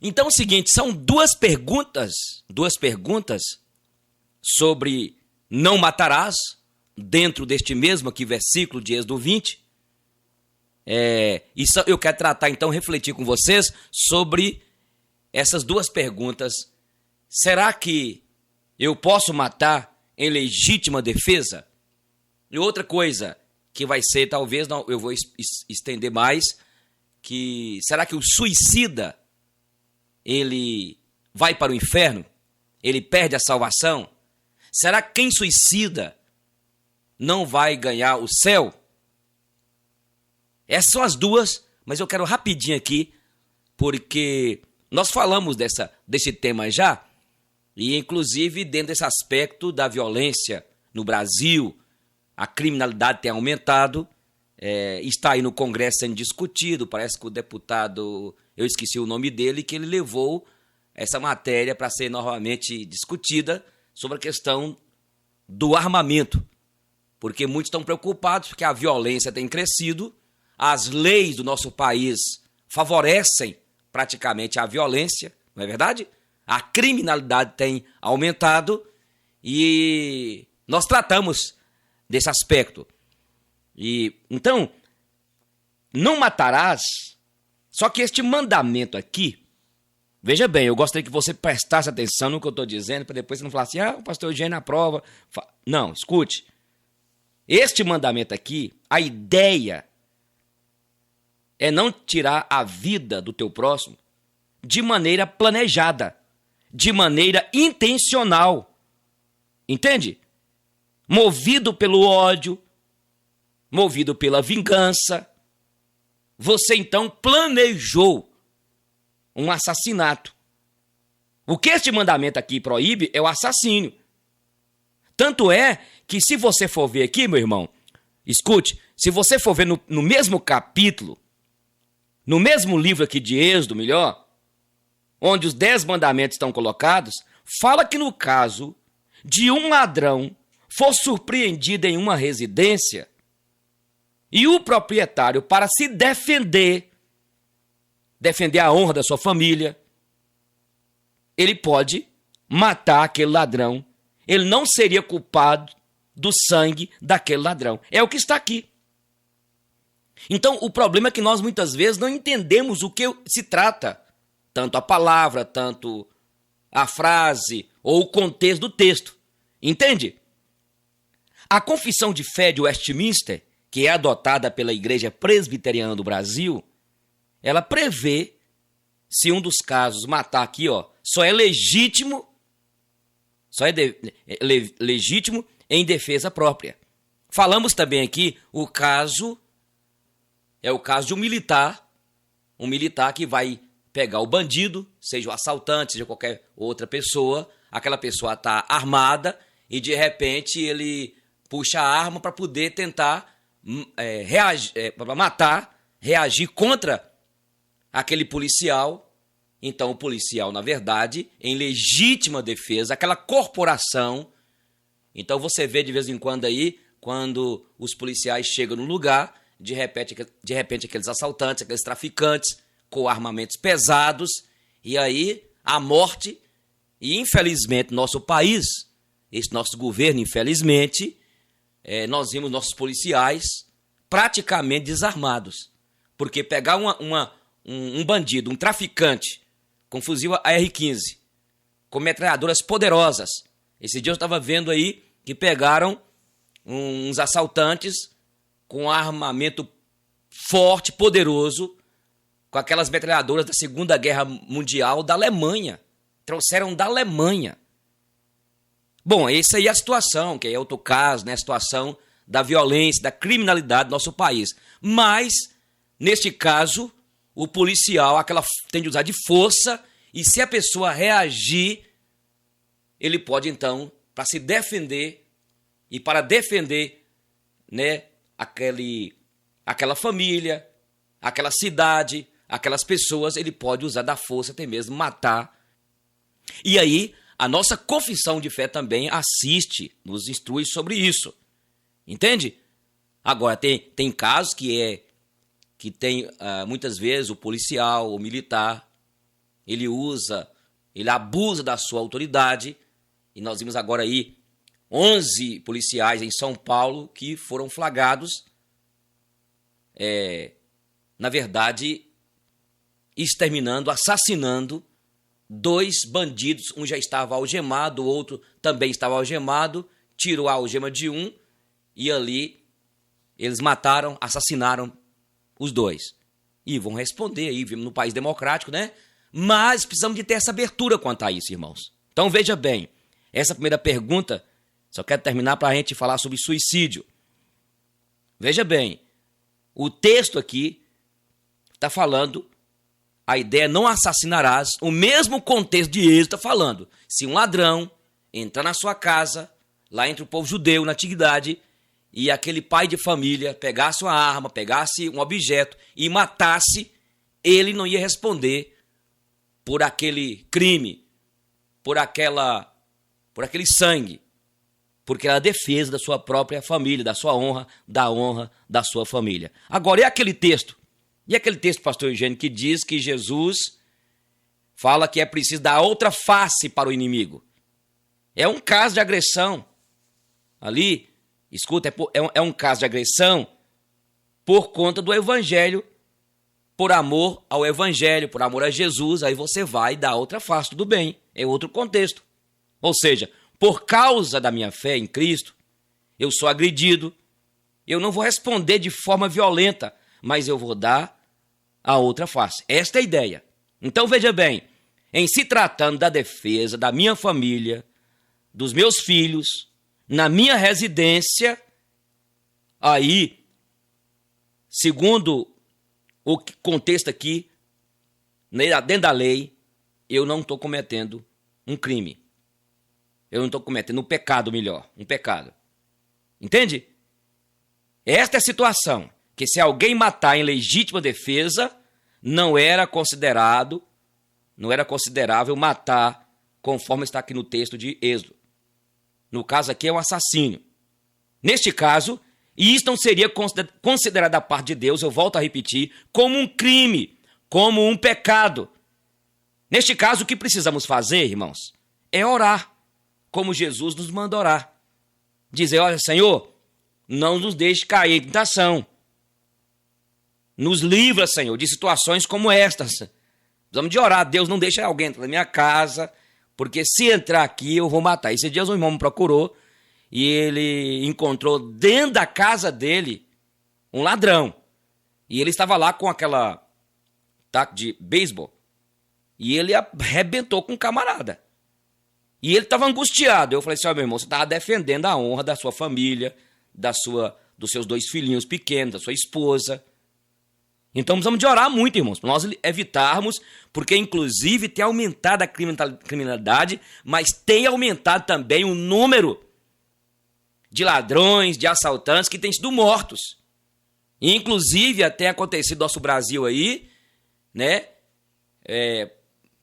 Então é o seguinte, são duas perguntas sobre não matarás, dentro deste mesmo aqui versículo de Êxodo 20. Isso eu quero tratar então, refletir com vocês sobre essas duas perguntas. Será que eu posso matar em legítima defesa? E outra coisa que vai ser, talvez não, eu vou estender mais, que será que o suicida ele vai para o inferno? Ele perde a salvação? Será que quem suicida não vai ganhar o céu? Essas são as duas, mas eu quero rapidinho aqui, porque nós falamos desse tema já, e inclusive dentro desse aspecto da violência no Brasil, a criminalidade tem aumentado, está aí no Congresso sendo discutido, parece que o deputado, eu esqueci o nome dele, que ele levou essa matéria para ser novamente discutida sobre a questão do armamento, porque muitos estão preocupados porque a violência tem crescido, as leis do nosso país favorecem praticamente a violência, não é verdade? A criminalidade tem aumentado e nós tratamos desse aspecto. E então, não matarás, só que este mandamento aqui, veja bem, eu gostaria que você prestasse atenção no que eu estou dizendo, para depois você não falar assim, o pastor Eugênio aprova. Não, escute. Este mandamento aqui, a ideia é não tirar a vida do teu próximo de maneira planejada, de maneira intencional. Entende? Movido pelo ódio, movido pela vingança, você então planejou um assassinato. O que este mandamento aqui proíbe é o assassínio. Tanto é que se você for ver aqui, meu irmão, escute, se você for ver no mesmo capítulo, no mesmo livro aqui de Êxodo, melhor, onde os 10 mandamentos estão colocados, fala que no caso de um ladrão for surpreendido em uma residência e o proprietário, para se defender a honra da sua família, ele pode matar aquele ladrão. Ele não seria culpado do sangue daquele ladrão. É o que está aqui. Então, o problema é que nós muitas vezes não entendemos o que se trata, tanto a palavra, tanto a frase ou o contexto do texto. Entende? A Confissão de Fé de Westminster, que é adotada pela Igreja Presbiteriana do Brasil, ela prevê, se um dos casos matar aqui, só é legítimo, legítimo em defesa própria. Falamos também aqui o caso de um militar que vai pegar o bandido, seja o assaltante, seja qualquer outra pessoa, aquela pessoa está armada e de repente ele puxa a arma para poder tentar reagir contra aquele policial. Então o policial, na verdade, em legítima defesa, aquela corporação. Então você vê de vez em quando aí, quando os policiais chegam no lugar, de repente aqueles assaltantes, aqueles traficantes com armamentos pesados, e aí a morte. E infelizmente nosso país, esse nosso governo, infelizmente, nós vimos nossos policiais praticamente desarmados. Porque pegar um bandido, um traficante, com fuzil AR-15, com metralhadoras poderosas. Esse dia eu estava vendo aí que pegaram uns assaltantes com armamento forte, poderoso, com aquelas metralhadoras da Segunda Guerra Mundial da Alemanha. Trouxeram da Alemanha. Bom, essa aí é a situação, que é outro caso, né? A situação da violência, da criminalidade do nosso país. Mas, neste caso, o policial tem de usar de força, e se a pessoa reagir, ele pode então, para se defender e para defender, né, aquela família, aquela cidade, aquelas pessoas, ele pode usar da força, até mesmo matar. E aí, a nossa confissão de fé também assiste, nos instrui sobre isso. Entende? Agora, tem casos que tem muitas vezes o policial, o militar, ele abusa da sua autoridade. E nós vimos agora aí 11 policiais em São Paulo que foram flagrados, na verdade, exterminando, assassinando 2 bandidos. Um já estava algemado, o outro também estava algemado, tirou a algema de um e ali eles mataram, assassinaram os 2. E vão responder aí, vivemos num país democrático, né? Mas precisamos de ter essa abertura quanto a isso, irmãos. Então veja bem, essa primeira pergunta, só quero terminar para a gente falar sobre suicídio. Veja bem, o texto aqui está falando, a ideia não assassinarás, o mesmo contexto de Êxodo está falando. Se um ladrão entrar na sua casa, lá entre o povo judeu na antiguidade, e aquele pai de família pegasse uma arma, pegasse um objeto e matasse, ele não ia responder por aquele crime, por aquele sangue, porque era a defesa da sua própria família, da sua honra, da honra da sua família. Agora, e aquele texto, pastor Eugênio, que diz que Jesus fala que é preciso dar outra face para o inimigo? É um caso de agressão. Ali, escuta, é um caso de agressão por conta do evangelho, por amor ao evangelho, por amor a Jesus, aí você vai dar outra face, tudo bem, é outro contexto. Ou seja, por causa da minha fé em Cristo, eu sou agredido, eu não vou responder de forma violenta, mas eu vou dar a outra face. Esta é a ideia. Então veja bem, em se tratando da defesa da minha família, dos meus filhos, na minha residência, aí, segundo o contexto aqui, dentro da lei, eu não estou cometendo um crime. Eu não estou cometendo um pecado, um pecado. Entende? Esta é a situação, que se alguém matar em legítima defesa, não era considerável matar, conforme está aqui no texto de Êxodo. No caso aqui é um assassínio. Neste caso, isso não seria considerado da parte de Deus, eu volto a repetir, como um crime, como um pecado. Neste caso, o que precisamos fazer, irmãos, é orar, como Jesus nos manda orar. Dizer, olha, Senhor, não nos deixe cair em tentação. Nos livra, Senhor, de situações como estas. Precisamos de orar. Deus, não deixa alguém entrar na minha casa, porque se entrar aqui eu vou matar. Esse dia um irmão me procurou e ele encontrou dentro da casa dele um ladrão. E ele estava lá com aquela taco de beisebol e ele arrebentou com um camarada. E ele estava angustiado. Eu falei assim, ó, meu irmão, você estava defendendo a honra da sua família, dos seus 2 filhinhos pequenos, da sua esposa. Então precisamos de orar muito, irmãos, para nós evitarmos, porque inclusive tem aumentado a criminalidade, mas tem aumentado também o número de ladrões, de assaltantes que têm sido mortos. E, inclusive até acontecido no nosso Brasil aí, né?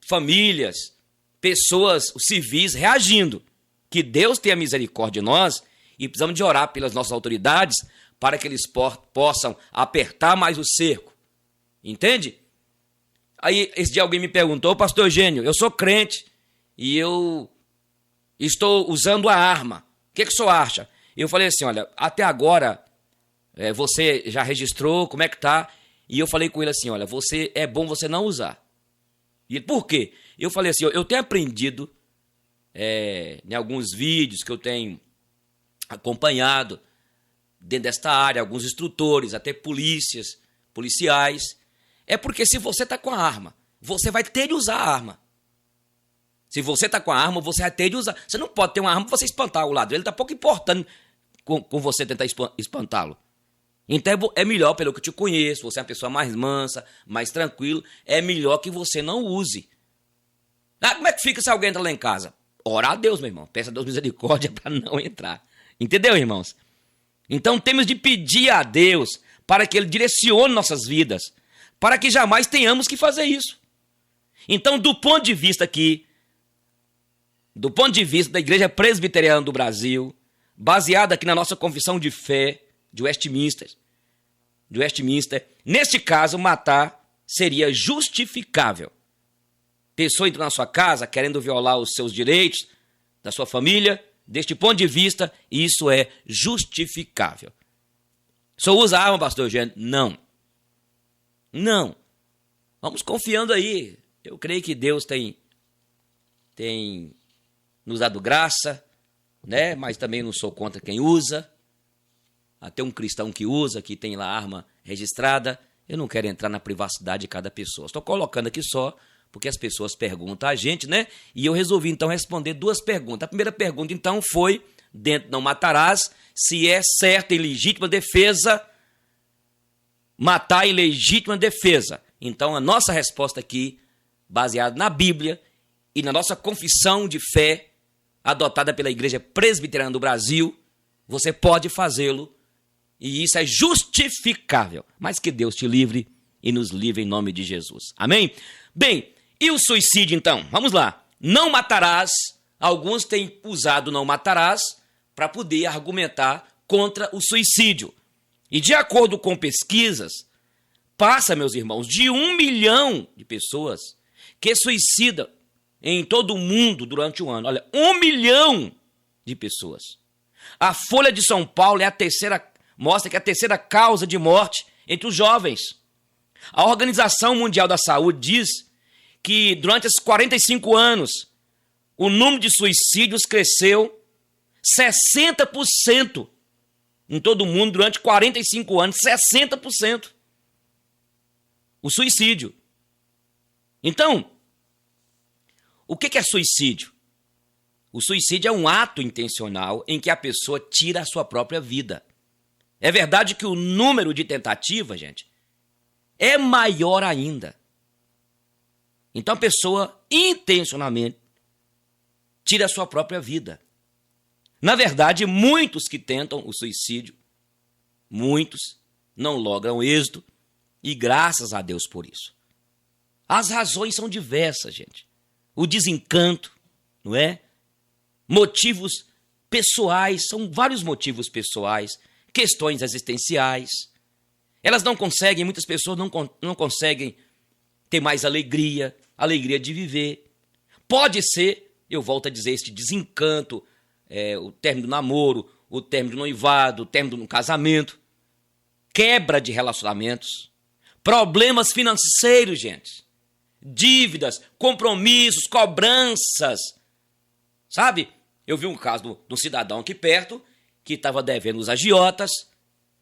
Famílias, pessoas, civis reagindo. Que Deus tenha misericórdia de nós e precisamos de orar pelas nossas autoridades para que eles possam apertar mais o cerco. Entende? Aí, esse dia alguém me perguntou, pastor Eugênio, eu sou crente e eu estou usando a arma. O que o senhor acha? Eu falei assim, olha, até agora você já registrou, como é que tá? E eu falei com ele assim, olha, é bom você não usar. E ele, por quê? Eu falei assim, eu tenho aprendido em alguns vídeos que eu tenho acompanhado dentro desta área, alguns instrutores, até policiais, é porque se você está com a arma, você vai ter de usar a arma. Se você está com a arma, você vai ter de usar. Você não pode ter uma arma para você espantar o ladrão. Ele está pouco importando com você tentar espantá-lo. Então é melhor, pelo que eu te conheço, você é uma pessoa mais mansa, mais tranquila, é melhor que você não use. Como é que fica se alguém entra lá em casa? Ora a Deus, meu irmão. Peça a Deus misericórdia para não entrar. Entendeu, irmãos? Então temos de pedir a Deus para que Ele direcione nossas vidas, para que jamais tenhamos que fazer isso. Então, do ponto de vista da Igreja Presbiteriana do Brasil, baseada aqui na nossa confissão de fé de Westminster, neste caso, matar seria justificável. pessoa entra na sua casa querendo violar os seus direitos, da sua família, deste ponto de vista, isso é justificável. Só usa arma, pastor Eugênio? Não. Não. Vamos confiando aí. Eu creio que Deus tem nos dado graça, né? Mas também não sou contra quem usa. Até um cristão que usa, que tem lá arma registrada. Eu não quero entrar na privacidade de cada pessoa. Estou colocando aqui só porque as pessoas perguntam a gente, né? E eu resolvi então responder duas perguntas. A primeira pergunta então foi, dentro não matarás, se é certa e legítima defesa matar em legítima defesa. Então a nossa resposta aqui, baseada na Bíblia e na nossa confissão de fé, adotada pela Igreja Presbiteriana do Brasil, você pode fazê-lo e isso é justificável. Mas que Deus te livre e nos livre em nome de Jesus. Amém? Bem, e o suicídio então? Vamos lá. Não matarás. Alguns têm usado não matarás para poder argumentar contra o suicídio. E de acordo com pesquisas, passa, meus irmãos, de 1 milhão de pessoas que suicidam em todo o mundo durante o ano. Olha, 1 milhão de pessoas. A Folha de São Paulo mostra que é a terceira causa de morte entre os jovens. A Organização Mundial da Saúde diz que durante esses 45 anos, o número de suicídios cresceu 60% em todo o mundo durante 45 anos, 60%. O suicídio. Então, o que é suicídio? O suicídio é um ato intencional em que a pessoa tira a sua própria vida. É verdade que o número de tentativas, gente, é maior ainda. Então a pessoa intencionalmente tira a sua própria vida. Na verdade, muitos que tentam o suicídio, muitos não logram êxito e graças a Deus por isso. As razões são diversas, gente. O desencanto, não é? Motivos pessoais, são vários motivos pessoais, questões existenciais. Elas não conseguem, muitas pessoas não conseguem ter mais alegria de viver. Pode ser, eu volto a dizer, este desencanto, o término do namoro, o término do noivado, o término do casamento, quebra de relacionamentos, problemas financeiros, gente, dívidas, compromissos, cobranças, sabe? Eu vi um caso de um cidadão aqui perto que estava devendo os agiotas,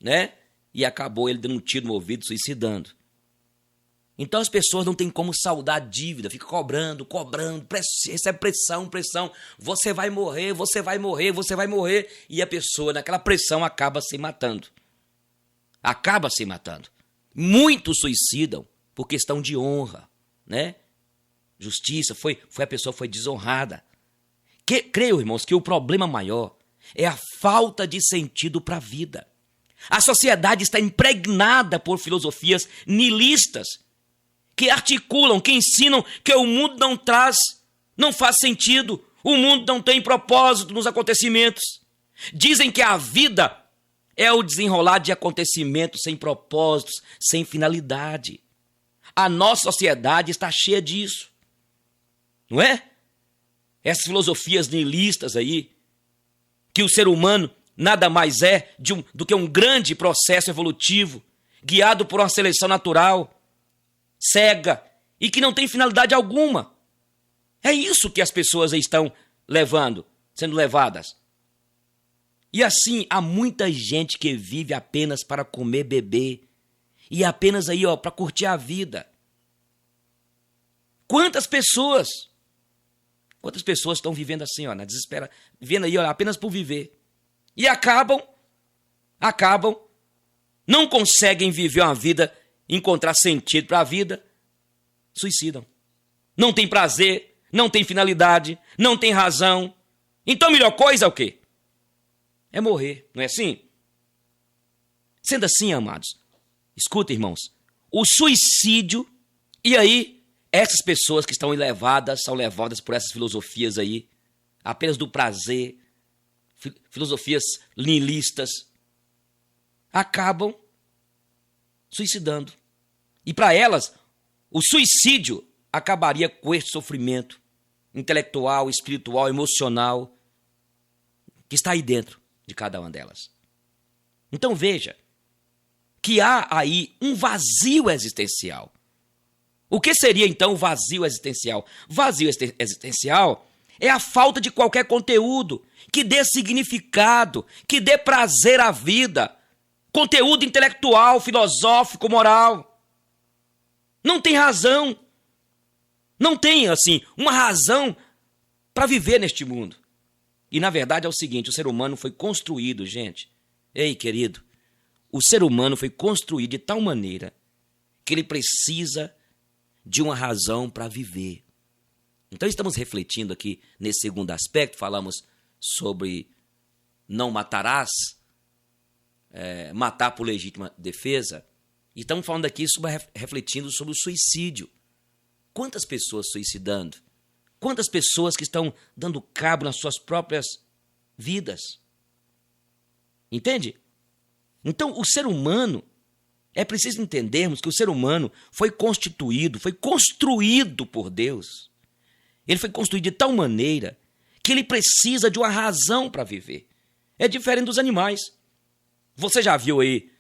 né? E acabou ele dando um tiro no ouvido, suicidando. Então as pessoas não têm como saldar a dívida, fica cobrando, recebe pressão. Você vai morrer, e a pessoa naquela pressão acaba se matando. Muitos suicidam por questão de honra, né? Justiça, a pessoa foi desonrada. Creio, irmãos, que o problema maior é a falta de sentido para a vida. A sociedade está impregnada por filosofias nihilistas, que articulam, que ensinam que o mundo não faz sentido, o mundo não tem propósito nos acontecimentos. Dizem que a vida é o desenrolar de acontecimentos sem propósitos, sem finalidade. A nossa sociedade está cheia disso, não é? Essas filosofias nihilistas aí, que o ser humano nada mais é do que um grande processo evolutivo, guiado por uma seleção natural, cega e que não tem finalidade alguma. É isso que as pessoas estão sendo levadas. E assim, há muita gente que vive apenas para comer, beber, e apenas aí, para curtir a vida. Quantas pessoas estão vivendo assim, na desespera, vivendo aí, apenas por viver. E acabam, não conseguem viver uma vida, encontrar sentido para a vida, suicidam. Não tem prazer, não tem finalidade, não tem razão. Então a melhor coisa é o quê? É morrer, não é assim? Sendo assim, amados, escuta, irmãos, o suicídio, e aí, essas pessoas que estão são levadas por essas filosofias aí, apenas do prazer, filosofias nihilistas, acabam suicidando. E para elas, o suicídio, acabaria com este sofrimento intelectual, espiritual, emocional que está aí dentro de cada uma delas. Então veja que há aí um vazio existencial. O que seria então o vazio existencial? Vazio existencial é a falta de qualquer conteúdo que dê significado, que dê prazer à vida, conteúdo intelectual, filosófico, moral. Não tem razão. Não tem, assim, uma razão para viver neste mundo. E, na verdade, é o seguinte, o ser humano foi construído, gente. Ei, querido, o ser humano foi construído de tal maneira que ele precisa de uma razão para viver. Então, estamos refletindo aqui nesse segundo aspecto, falamos sobre não matarás, matar por legítima defesa, e estamos falando aqui refletindo sobre o suicídio. Quantas pessoas suicidando? Quantas pessoas que estão dando cabo nas suas próprias vidas? Entende? Então, o ser humano, é preciso entendermos que o ser humano foi constituído, foi construído por Deus. Ele foi construído de tal maneira que ele precisa de uma razão para viver. É diferente dos animais. Você já viu aí,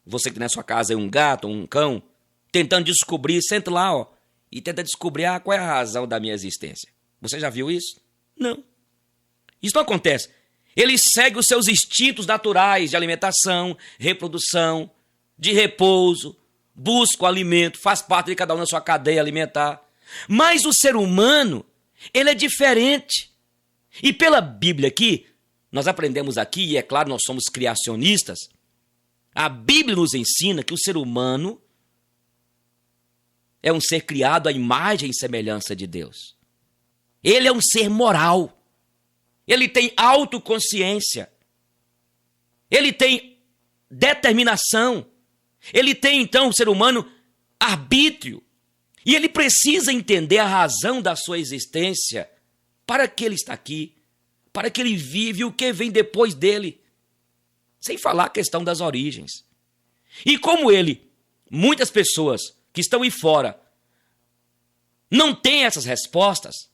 você que tem na sua casa, um gato, um cão, tentando descobrir, senta lá, ó, e tenta descobrir qual é a razão da minha existência. Você já viu isso? Não. Isso não acontece. Ele segue os seus instintos naturais de alimentação, reprodução, de repouso, busca o alimento, faz parte de cada um da sua cadeia alimentar. Mas o ser humano, ele é diferente. E pela Bíblia aqui, nós aprendemos aqui, e é claro, nós somos criacionistas, a Bíblia nos ensina que o ser humano é um ser criado à imagem e semelhança de Deus. Ele é um ser moral. Ele tem autoconsciência. Ele tem determinação. Ele tem, então, o ser humano, arbítrio. E ele precisa entender a razão da sua existência. Para que ele está aqui? Para que ele vive, o que vem depois dele? Sem falar a questão das origens. E como ele, muitas pessoas que estão aí fora, não têm essas respostas,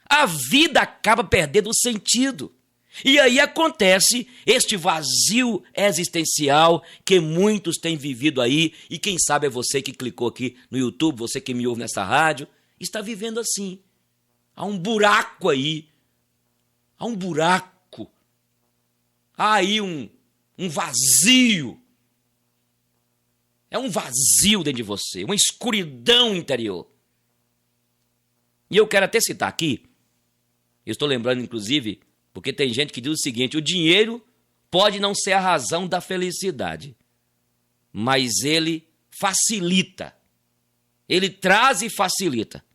a vida acaba perdendo o sentido. E aí acontece este vazio existencial que muitos têm vivido aí, e quem sabe é você que clicou aqui no YouTube, você que me ouve nessa rádio, está vivendo assim. Há um buraco aí, há um buraco, há aí um vazio. É um vazio dentro de você, uma escuridão interior. E eu quero até citar aqui, eu estou lembrando inclusive, porque tem gente que diz o seguinte, o dinheiro pode não ser a razão da felicidade, mas ele facilita, ele traz e facilita.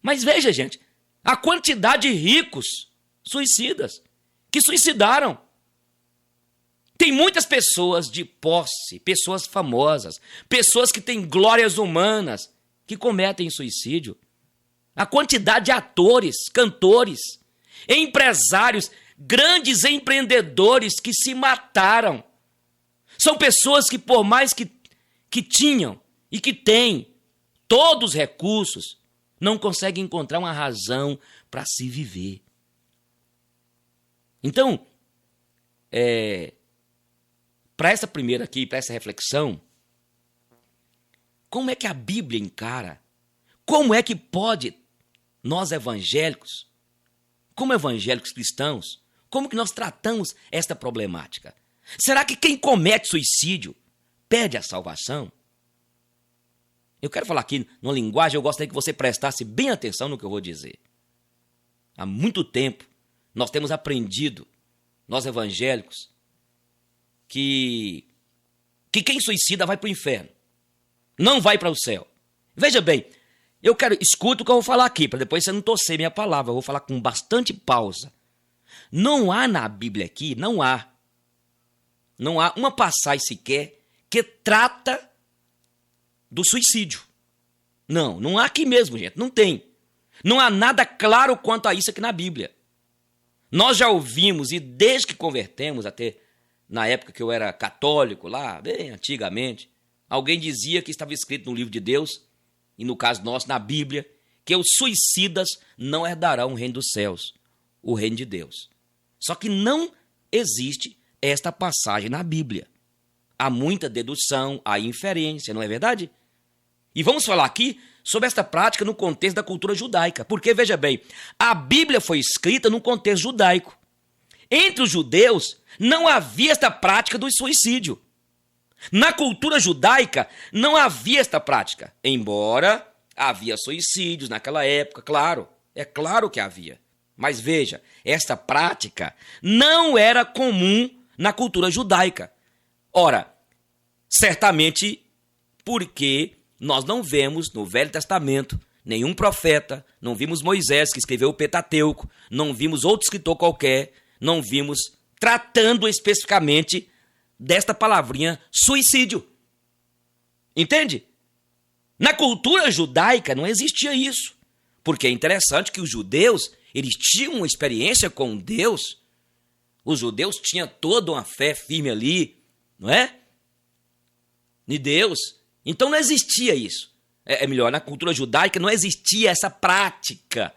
Mas veja, gente, a quantidade de ricos suicidas, que suicidaram. Tem muitas pessoas de posse, pessoas famosas, pessoas que têm glórias humanas, que cometem suicídio. A quantidade de atores, cantores, empresários, grandes empreendedores que se mataram. São pessoas que, por mais que tinham e que têm todos os recursos, não conseguem encontrar uma razão para se viver. Então, para essa primeira aqui, para essa reflexão, como é que a Bíblia encara? Como é que pode nós evangélicos, como evangélicos cristãos, como que nós tratamos esta problemática? Será que quem comete suicídio perde a salvação? Eu quero falar aqui numa linguagem, eu gostaria que você prestasse bem atenção no que eu vou dizer. Há muito tempo nós temos aprendido, nós evangélicos, que quem suicida vai para o inferno, não vai para o céu. Veja bem, escuta o que eu vou falar aqui, para depois você não torcer minha palavra, eu vou falar com bastante pausa. Não há na Bíblia aqui, não há uma passagem sequer que trata do suicídio. Não há aqui mesmo, gente, não tem. Não há nada claro quanto a isso aqui na Bíblia. Nós já ouvimos, e desde que convertemos, até na época que eu era católico, lá, bem antigamente, alguém dizia que estava escrito no livro de Deus, e no caso nosso, na Bíblia, que os suicidas não herdarão o reino dos céus, o reino de Deus. Só que não existe esta passagem na Bíblia. Há muita dedução, há inferência, não é verdade? E vamos falar aqui sobre esta prática no contexto da cultura judaica. Porque, veja bem, a Bíblia foi escrita no contexto judaico. Entre os judeus não havia esta prática do suicídio. Na cultura judaica não havia esta prática, embora havia suicídios naquela época, claro, é claro que havia. Mas veja, esta prática não era comum na cultura judaica. Ora, certamente porque nós não vemos no Velho Testamento nenhum profeta, não vimos Moisés que escreveu o Pentateuco, não vimos outro escritor qualquer, não vimos tratando especificamente desta palavrinha suicídio. Entende? Na cultura judaica não existia isso. Porque é interessante que os judeus, eles tinham uma experiência com Deus. Os judeus tinham toda uma fé firme ali, não é? De Deus. Então não existia isso. É melhor, na cultura judaica não existia essa prática.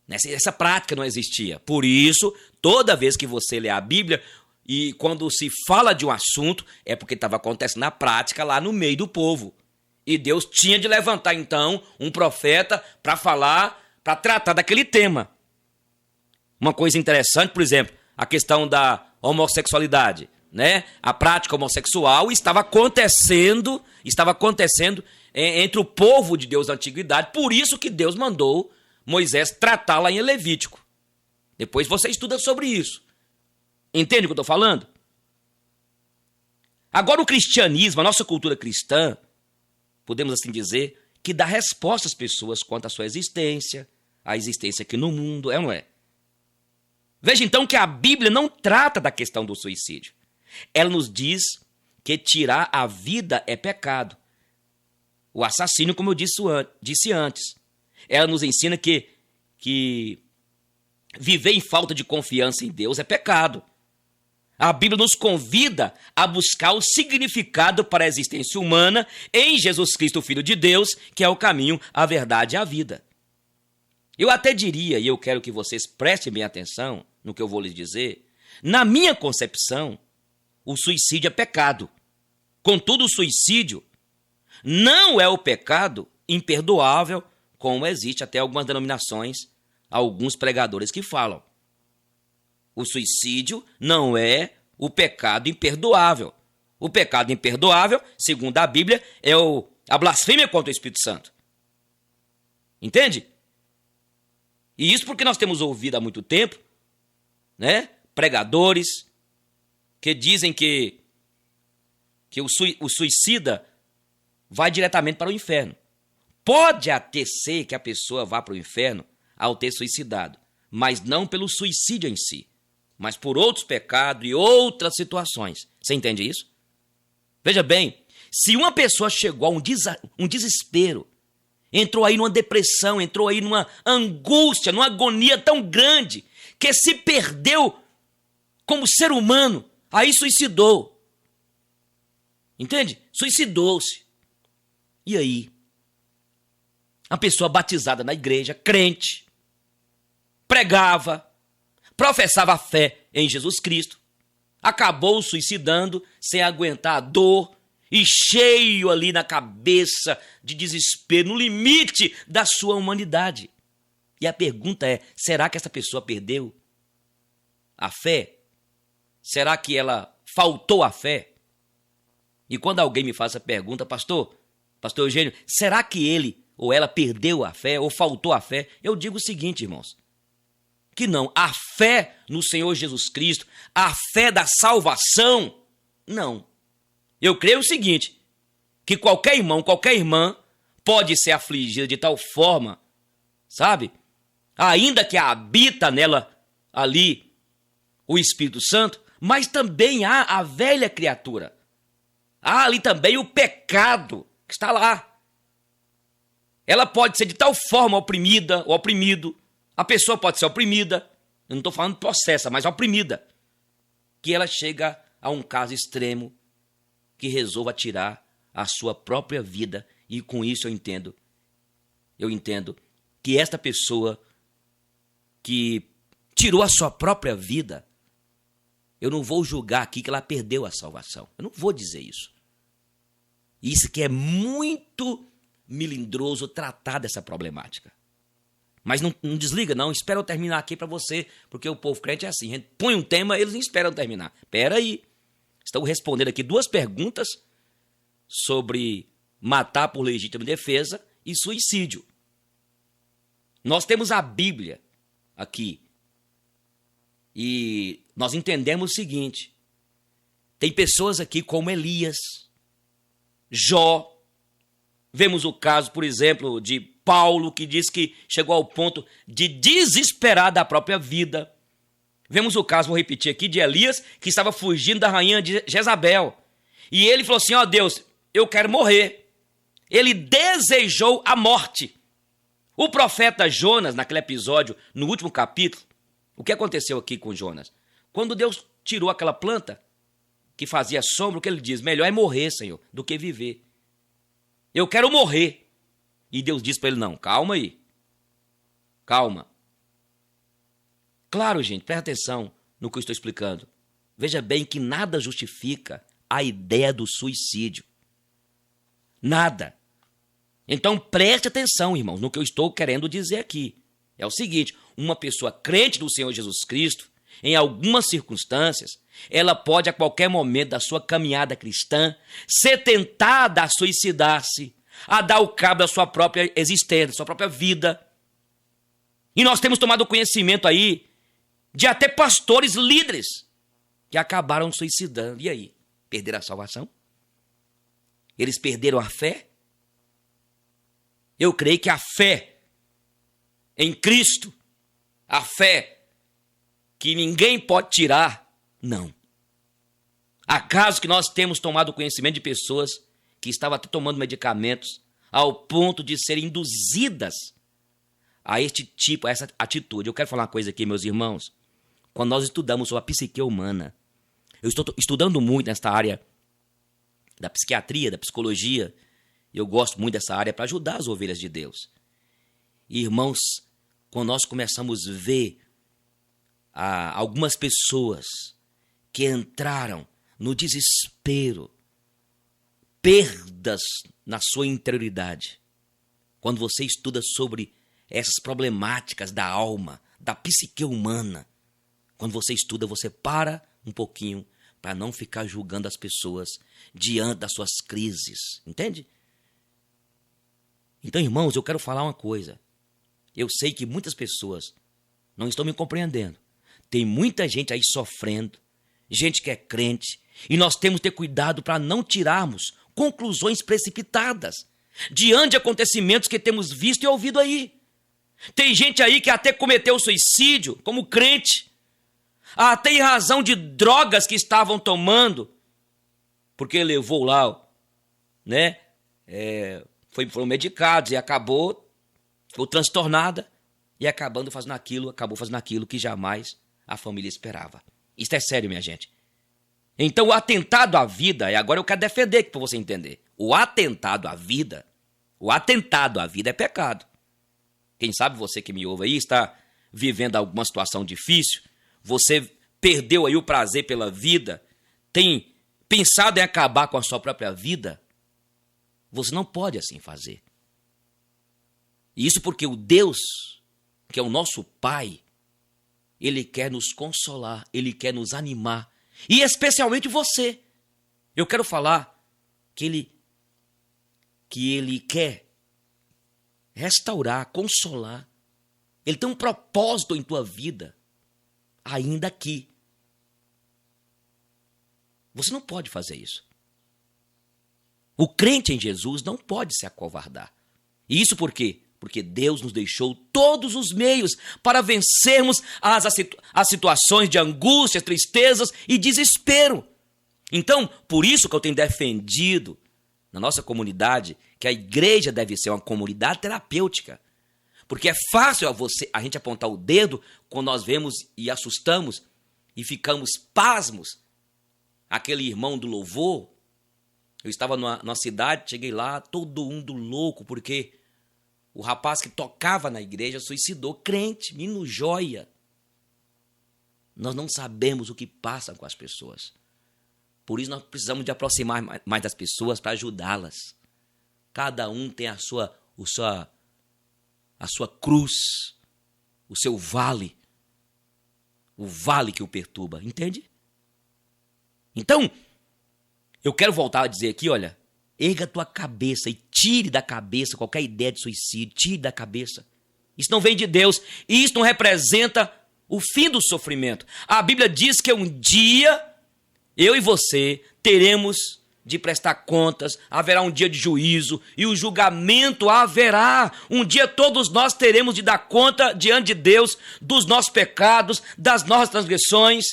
Essa prática não existia. Por isso, toda vez que você lê a Bíblia, e quando se fala de um assunto, é porque estava acontecendo na prática lá no meio do povo. E Deus tinha de levantar, então, um profeta para falar, para tratar daquele tema. Uma coisa interessante, por exemplo, a questão da homossexualidade, né? A prática homossexual estava acontecendo entre o povo de Deus da antiguidade. Por isso que Deus mandou Moisés tratar lá em Levítico. Depois você estuda sobre isso. Entende o que eu estou falando? Agora o cristianismo, a nossa cultura cristã, podemos assim dizer, que dá resposta às pessoas quanto à sua existência, a existência aqui no mundo, é ou não é? Veja então que a Bíblia não trata da questão do suicídio. Ela nos diz que tirar a vida é pecado. O assassínio, como eu disse antes. Ela nos ensina que viver em falta de confiança em Deus é pecado. A Bíblia nos convida a buscar o significado para a existência humana em Jesus Cristo, Filho de Deus, que é o caminho, a verdade e a vida. Eu até diria, e eu quero que vocês prestem bem atenção no que eu vou lhes dizer, na minha concepção, o suicídio é pecado. Contudo, o suicídio não é o pecado imperdoável, como existe até algumas denominações, alguns pregadores que falam. O suicídio não é o pecado imperdoável. O pecado imperdoável, segundo a Bíblia, é a blasfêmia contra o Espírito Santo. Entende? E isso porque nós temos ouvido há muito tempo, né, pregadores que dizem que o suicida vai diretamente para o inferno. Pode até ser que a pessoa vá para o inferno ao ter suicidado, mas não pelo suicídio em si, mas por outros pecados e outras situações. Você entende isso? Veja bem, se uma pessoa chegou a um desespero, entrou aí numa depressão, entrou aí numa angústia, numa agonia tão grande, que se perdeu como ser humano, aí suicidou. Entende? Suicidou-se. E aí? A pessoa batizada na igreja, crente, pregava, professava a fé em Jesus Cristo, acabou suicidando sem aguentar a dor e cheio ali na cabeça de desespero, no limite da sua humanidade. E a pergunta é, será que essa pessoa perdeu a fé? Será que ela faltou a fé? E quando alguém me faz essa pergunta, pastor Eugênio, será que ele ou ela perdeu a fé ou faltou a fé? Eu digo o seguinte, irmãos, que não, a fé no Senhor Jesus Cristo, a fé da salvação, não. Eu creio o seguinte, que qualquer irmão, qualquer irmã pode ser afligida de tal forma, sabe? Ainda que habita nela ali o Espírito Santo, mas também há a velha criatura. Há ali também o pecado que está lá. Ela pode ser de tal forma oprimida ou oprimido. A pessoa pode ser oprimida. Eu não estou falando possessa, mas oprimida. Que ela chega a um caso extremo que resolva tirar a sua própria vida E com isso eu entendo que esta pessoa que tirou a sua própria vida, eu não vou julgar aqui que ela perdeu a salvação. Eu não vou dizer isso. Isso que é muito melindroso tratar dessa problemática. Mas não desliga, não. Espera eu terminar aqui para você, porque o povo crente é assim. A gente põe um tema, eles não esperam terminar. Espera aí. Estou respondendo aqui 2 perguntas sobre matar por legítima defesa e suicídio. Nós temos a Bíblia aqui. E nós entendemos o seguinte. Tem pessoas aqui como Elias, Jó. Vemos o caso, por exemplo, de Paulo, que diz que chegou ao ponto de desesperar da própria vida. Vemos o caso, vou repetir aqui, de Elias, que estava fugindo da rainha de Jezabel. E ele falou assim, ó Deus, eu quero morrer. Ele desejou a morte. O profeta Jonas, naquele episódio, no último capítulo, o que aconteceu aqui com Jonas? Quando Deus tirou aquela planta que fazia sombra, o que ele diz? Melhor é morrer, Senhor, do que viver. Eu quero morrer. E Deus disse para ele, não, calma aí. Calma. Claro, gente, presta atenção no que eu estou explicando. Veja bem que nada justifica a ideia do suicídio. Nada. Então preste atenção, irmãos, no que eu estou querendo dizer aqui. É o seguinte, uma pessoa crente do Senhor Jesus Cristo, em algumas circunstâncias, ela pode a qualquer momento da sua caminhada cristã ser tentada a suicidar-se, a dar o cabo da sua própria existência, da sua própria vida. E nós temos tomado conhecimento aí de até pastores líderes que acabaram suicidando. E aí? Perderam a salvação? Eles perderam a fé? Eu creio que a fé em Cristo, a fé que ninguém pode tirar, não. Acaso que nós temos tomado conhecimento de pessoas que estavam até tomando medicamentos ao ponto de serem induzidas a este tipo, a essa atitude. Eu quero falar uma coisa aqui, meus irmãos. Quando nós estudamos sobre a psique humana, eu estou estudando muito nesta área da psiquiatria, da psicologia. Eu gosto muito dessa área para ajudar as ovelhas de Deus. E, irmãos, quando nós começamos a ver algumas pessoas que entraram no desespero, perdas na sua interioridade. Quando você estuda sobre essas problemáticas da alma, da psique humana, quando você estuda, você para um pouquinho para não ficar julgando as pessoas diante das suas crises, entende? Então, irmãos, eu quero falar uma coisa. Eu sei que muitas pessoas não estão me compreendendo. Tem muita gente aí sofrendo, gente que é crente, e nós temos que ter cuidado para não tirarmos conclusões precipitadas diante de acontecimentos que temos visto e ouvido aí. Tem gente aí que até cometeu suicídio como crente, até em razão de drogas que estavam tomando, porque levou lá, né? Foram medicados e ficou transtornada e acabou fazendo aquilo que jamais a família esperava. Isso é sério, minha gente. Então o atentado à vida, e agora eu quero defender aqui para você entender, o atentado à vida é pecado. Quem sabe você que me ouve aí está vivendo alguma situação difícil, você perdeu aí o prazer pela vida, tem pensado em acabar com a sua própria vida, você não pode assim fazer. Isso porque o Deus, que é o nosso Pai, Ele quer nos consolar, Ele quer nos animar, e especialmente você. Eu quero falar que Ele quer restaurar, consolar. Ele tem um propósito em tua vida, ainda aqui. Você não pode fazer isso. O crente em Jesus não pode se acovardar. E isso por quê? Porque Deus nos deixou todos os meios para vencermos as situações de angústia, tristezas e desespero. Então, por isso que eu tenho defendido na nossa comunidade que a igreja deve ser uma comunidade terapêutica. Porque é fácil a gente apontar o dedo quando nós vemos e assustamos e ficamos pasmos. Aquele irmão do louvor, Eu estava numa cidade, cheguei lá, todo mundo louco, porque o rapaz que tocava na igreja suicidou, crente, menino joia. Nós não sabemos o que passa com as pessoas. Por isso nós precisamos de aproximar mais das pessoas para ajudá-las. Cada um tem a sua cruz, o seu vale, o vale que o perturba, entende? Então, eu quero voltar a dizer aqui, olha, erga a tua cabeça e tire da cabeça qualquer ideia de suicídio, tire da cabeça. Isso não vem de Deus e isso não representa o fim do sofrimento. A Bíblia diz que um dia eu e você teremos de prestar contas, haverá um dia de juízo e o julgamento haverá. Um dia todos nós teremos de dar conta diante de Deus dos nossos pecados, das nossas transgressões.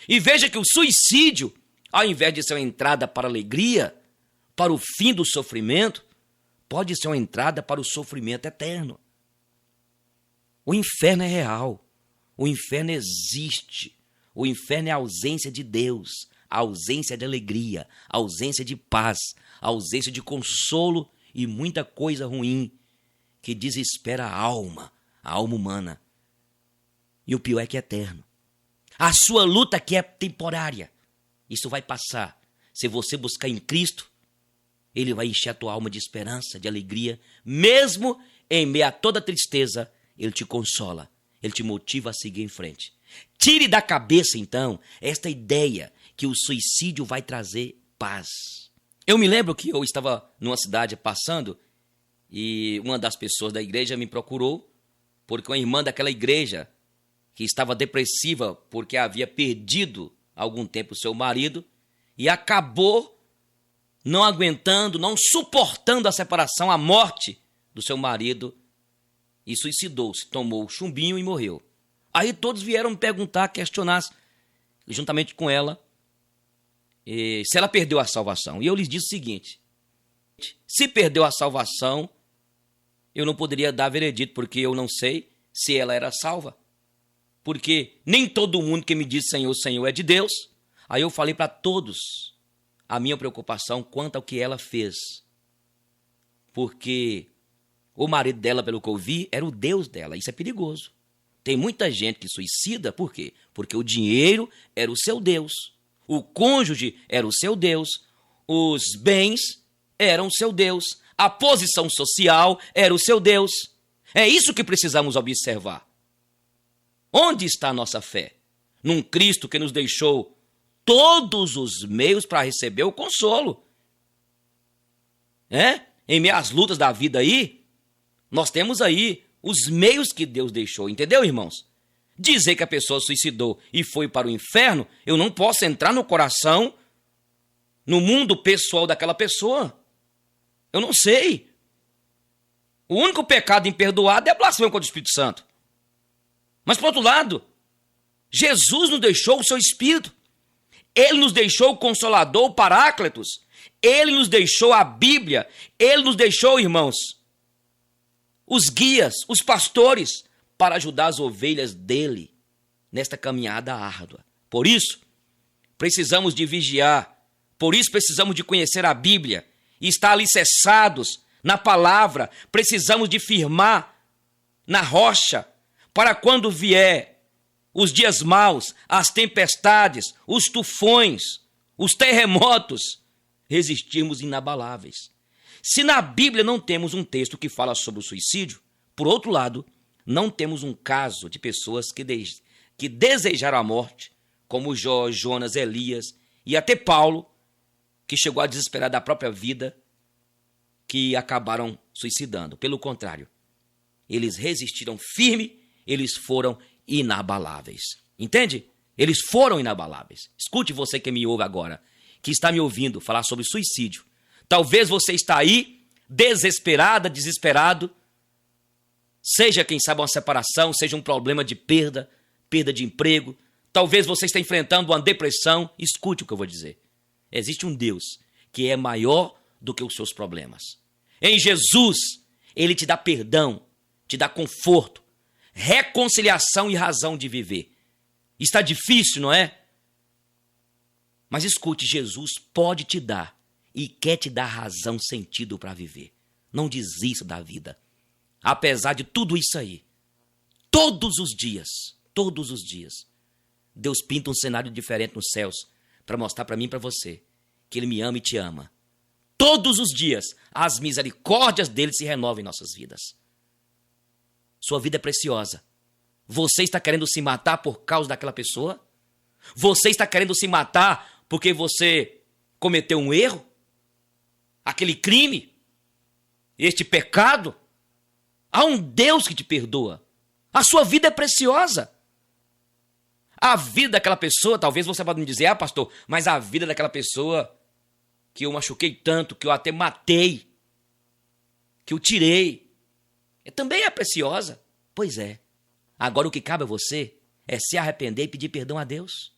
E veja que o suicídio, ao invés de ser uma entrada para a alegria, para o fim do sofrimento, pode ser uma entrada para o sofrimento eterno. O inferno é real. O inferno existe. O inferno é a ausência de Deus, a ausência de alegria, a ausência de paz, a ausência de consolo e muita coisa ruim que desespera a alma humana. E o pior é que é eterno. A sua luta aqui é temporária. Isso vai passar. Se você buscar em Cristo, Ele vai encher a tua alma de esperança, de alegria. Mesmo em meio a toda tristeza, Ele te consola. Ele te motiva a seguir em frente. Tire da cabeça, então, esta ideia que o suicídio vai trazer paz. Eu me lembro que eu estava numa cidade passando e uma das pessoas da igreja me procurou porque uma irmã daquela igreja que estava depressiva porque havia perdido há algum tempo o seu marido e acabou não aguentando, não suportando a separação, a morte do seu marido e suicidou-se, tomou o chumbinho e morreu. Aí todos vieram me perguntar, questionar, juntamente com ela, se ela perdeu a salvação. E eu lhes disse o seguinte: se perdeu a salvação, eu não poderia dar veredito, porque eu não sei se ela era salva. Porque nem todo mundo que me diz Senhor, Senhor é de Deus. Aí eu falei para todos a minha preocupação quanto ao que ela fez. Porque o marido dela, pelo que eu vi, era o Deus dela. Isso é perigoso. Tem muita gente que suicida, por quê? Porque o dinheiro era o seu Deus. O cônjuge era o seu Deus, os bens eram o seu Deus, a posição social era o seu Deus. É isso que precisamos observar. Onde está a nossa fé? Num Cristo que nos deixou todos os meios para receber o consolo. Em meio às lutas da vida aí, nós temos aí os meios que Deus deixou, entendeu, irmãos? Dizer que a pessoa suicidou e foi para o inferno, eu não posso entrar no coração, no mundo pessoal daquela pessoa. Eu não sei. O único pecado imperdoado é a blasfêmia contra o Espírito Santo. Mas, por outro lado, Jesus nos deixou o seu Espírito. Ele nos deixou o Consolador, o Paráclitos. Ele nos deixou a Bíblia. Ele nos deixou, irmãos, os guias, os pastores, para ajudar as ovelhas dele nesta caminhada árdua. Por isso, precisamos de vigiar. Por isso, precisamos de conhecer a Bíblia e estar alicerçados na palavra. Precisamos de firmar na rocha para quando vier os dias maus, as tempestades, os tufões, os terremotos, resistirmos inabaláveis. Se na Bíblia não temos um texto que fala sobre o suicídio, por outro lado, não temos um caso de pessoas que desejaram a morte, como Jó, Jonas, Elias e até Paulo, que chegou a desesperar da própria vida, que acabaram suicidando. Pelo contrário, eles resistiram firme, eles foram inabaláveis. Entende? Eles foram inabaláveis. Escute você que me ouve agora, que está me ouvindo falar sobre suicídio. Talvez você está aí, desesperada, desesperado, seja, quem sabe, uma separação, seja um problema de perda de emprego. Talvez você esteja enfrentando uma depressão. Escute o que eu vou dizer. Existe um Deus que é maior do que os seus problemas. Em Jesus, Ele te dá perdão, te dá conforto, reconciliação e razão de viver. Está difícil, não é? Mas escute, Jesus pode te dar e quer te dar razão, sentido para viver. Não desista da vida. Apesar de tudo isso aí, todos os dias, Deus pinta um cenário diferente nos céus para mostrar para mim e para você que Ele me ama e te ama. Todos os dias, as misericórdias dele se renovam em nossas vidas. Sua vida é preciosa. Você está querendo se matar por causa daquela pessoa? Você está querendo se matar porque você cometeu um erro? Aquele crime? Este pecado? Há um Deus que te perdoa. A sua vida é preciosa. A vida daquela pessoa, talvez você pode me dizer, pastor, mas a vida daquela pessoa que eu machuquei tanto, que eu até matei, que eu tirei, também é preciosa. Pois é. Agora o que cabe a você é se arrepender e pedir perdão a Deus.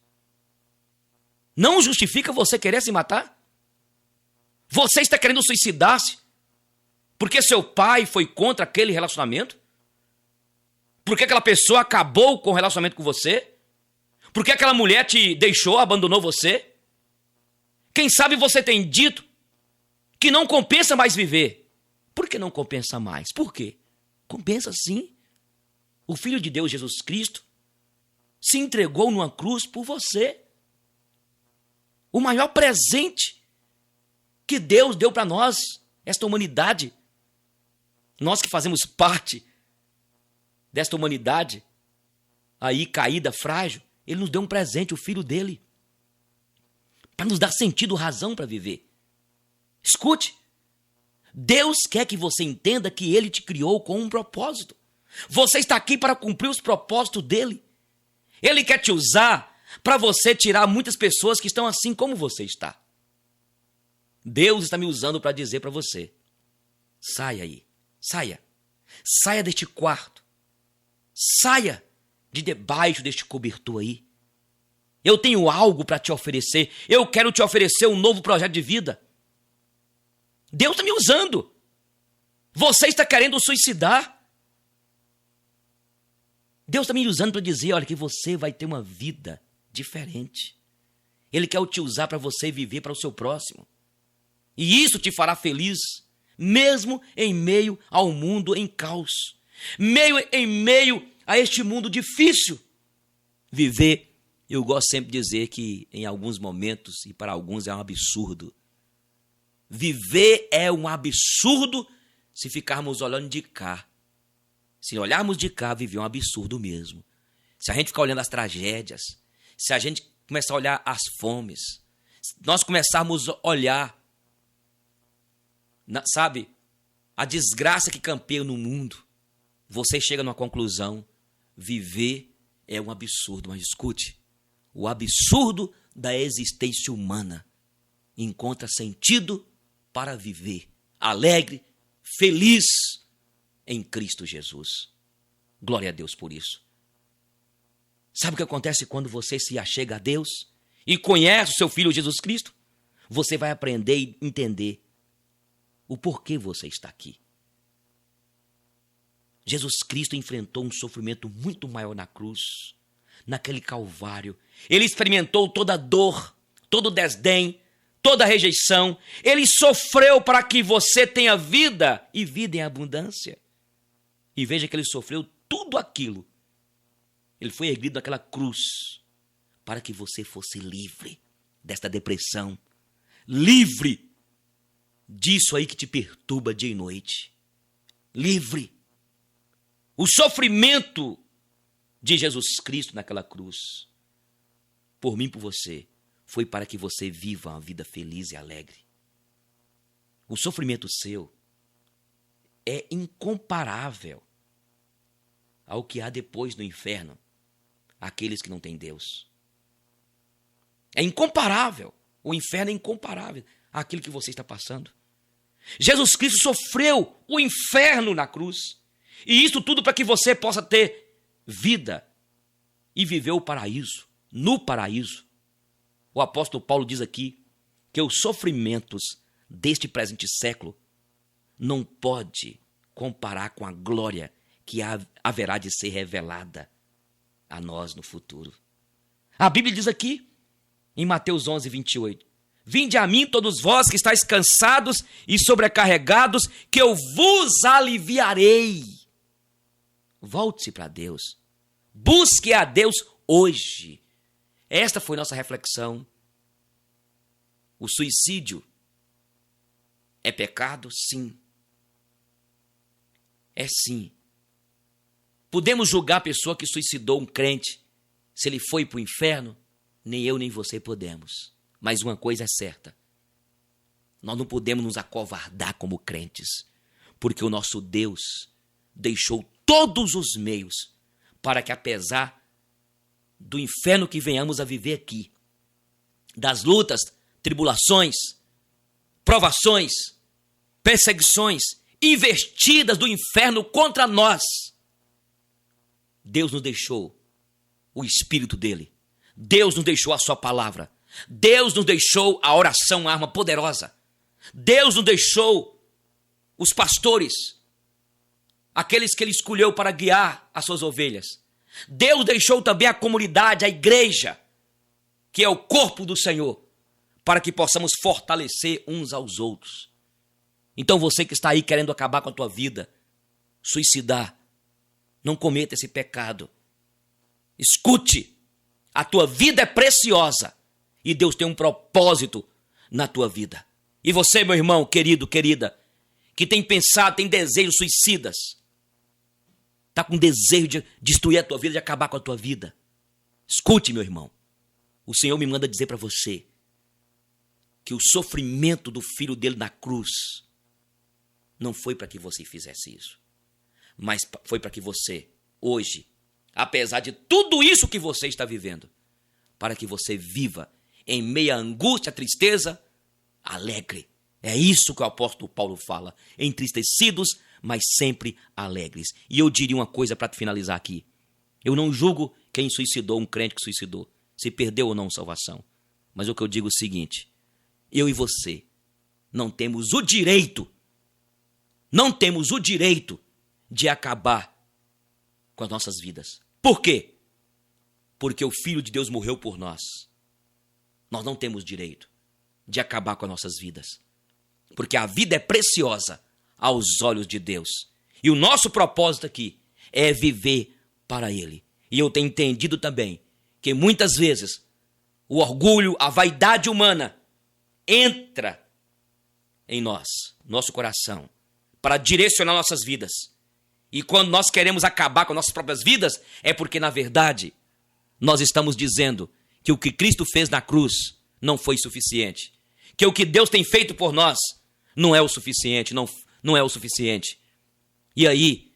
Não justifica você querer se matar? Você está querendo suicidar-se porque seu pai foi contra aquele relacionamento? Porque aquela pessoa acabou com o relacionamento com você? Porque aquela mulher te deixou, abandonou você? Quem sabe você tem dito que não compensa mais viver. Por que não compensa mais? Por quê? Compensa sim. O Filho de Deus, Jesus Cristo, se entregou numa cruz por você. O maior presente que Deus deu para nós, esta humanidade. Nós que fazemos parte desta humanidade, aí caída, frágil, Ele nos deu um presente, o Filho dele, para nos dar sentido, razão para viver. Escute, Deus quer que você entenda que Ele te criou com um propósito. Você está aqui para cumprir os propósitos dele. Ele quer te usar para você tirar muitas pessoas que estão assim como você está. Deus está me usando para dizer para você, saia aí, saia deste quarto, saia de debaixo deste cobertor aí. Eu tenho algo para te oferecer, eu quero te oferecer um novo projeto de vida. Deus está me usando. Você está querendo suicidar? Deus está me usando para dizer, olha, que você vai ter uma vida diferente. Ele quer te usar para você viver para o seu próximo. E isso te fará feliz, mesmo em meio ao mundo em caos. Em meio a este mundo difícil. Viver, eu gosto sempre de dizer que em alguns momentos, e para alguns é um absurdo. Viver é um absurdo se ficarmos olhando de cá. Se olharmos de cá, viver é um absurdo mesmo. Se a gente ficar olhando as tragédias, se a gente começar a olhar as fomes, se nós começarmos a olhar, sabe, a desgraça que campeia no mundo, você chega numa conclusão, viver é um absurdo. Mas escute, o absurdo da existência humana encontra sentido para viver alegre, feliz em Cristo Jesus. Glória a Deus por isso. Sabe o que acontece quando você se achega a Deus e conhece o seu Filho Jesus Cristo? Você vai aprender e entender o porquê você está aqui. Jesus Cristo enfrentou um sofrimento muito maior na cruz, naquele Calvário. Ele experimentou toda a dor, todo o desdém, toda a rejeição. Ele sofreu para que você tenha vida e vida em abundância. E veja que ele sofreu tudo aquilo. Ele foi erguido naquela cruz para que você fosse livre desta depressão, livre disso aí que te perturba dia e noite. Livre. O sofrimento de Jesus Cristo naquela cruz, por mim e por você, foi para que você viva uma vida feliz e alegre. O sofrimento seu é incomparável ao que há depois no inferno, aqueles que não têm Deus. É incomparável. O inferno é incomparável àquilo que você está passando. Jesus Cristo sofreu o inferno na cruz. E isso tudo para que você possa ter vida e viver o paraíso. No paraíso. O apóstolo Paulo diz aqui que os sofrimentos deste presente século não pode comparar com a glória que haverá de ser revelada a nós no futuro. A Bíblia diz aqui, em Mateus 11, 28, Vinde a mim todos vós que estáis cansados e sobrecarregados, que eu vos aliviarei. Volte-se para Deus. Busque a Deus hoje. Esta foi nossa reflexão. O suicídio é pecado? Sim. É sim. Podemos julgar a pessoa que suicidou um crente, se ele foi para o inferno? Nem eu nem você podemos. Mas uma coisa é certa. Nós não podemos nos acovardar como crentes, porque o nosso Deus deixou todos os meios para que, apesar do inferno que venhamos a viver aqui, das lutas, tribulações, provações, perseguições, investidas do inferno contra nós, Deus nos deixou o Espírito dele. Deus nos deixou a sua palavra. Deus nos deixou a oração, a arma poderosa. Deus nos deixou os pastores, aqueles que ele escolheu para guiar as suas ovelhas. Deus deixou também a comunidade, a igreja, que é o corpo do Senhor, para que possamos fortalecer uns aos outros. Então você que está aí querendo acabar com a tua vida, suicidar, não cometa esse pecado. Escute, a tua vida é preciosa e Deus tem um propósito na tua vida. E você, meu irmão, querido, querida, que tem pensado, tem desejos suicidas, está com desejo de destruir a tua vida, de acabar com a tua vida. Escute, meu irmão, o Senhor me manda dizer para você que o sofrimento do filho dele na cruz não foi para que você fizesse isso, mas foi para que você, hoje, apesar de tudo isso que você está vivendo, para que você viva em meio à angústia, tristeza, alegre. É isso que o apóstolo Paulo fala, entristecidos, mas sempre alegres. E eu diria uma coisa para finalizar aqui. Eu não julgo quem suicidou, um crente que suicidou, se perdeu ou não salvação. Mas o que eu digo é o seguinte, eu e você não temos o direito de acabar com as nossas vidas. Por quê? Porque o Filho de Deus morreu por nós. Nós não temos direito de acabar com as nossas vidas. Porque a vida é preciosa aos olhos de Deus. E o nosso propósito aqui é viver para Ele. E eu tenho entendido também que muitas vezes o orgulho, a vaidade humana entra em nós, nosso coração, para direcionar nossas vidas. E quando nós queremos acabar com nossas próprias vidas, é porque, na verdade, nós estamos dizendo que o que Cristo fez na cruz não foi suficiente. Que o que Deus tem feito por nós não é o suficiente, não é o suficiente. E aí,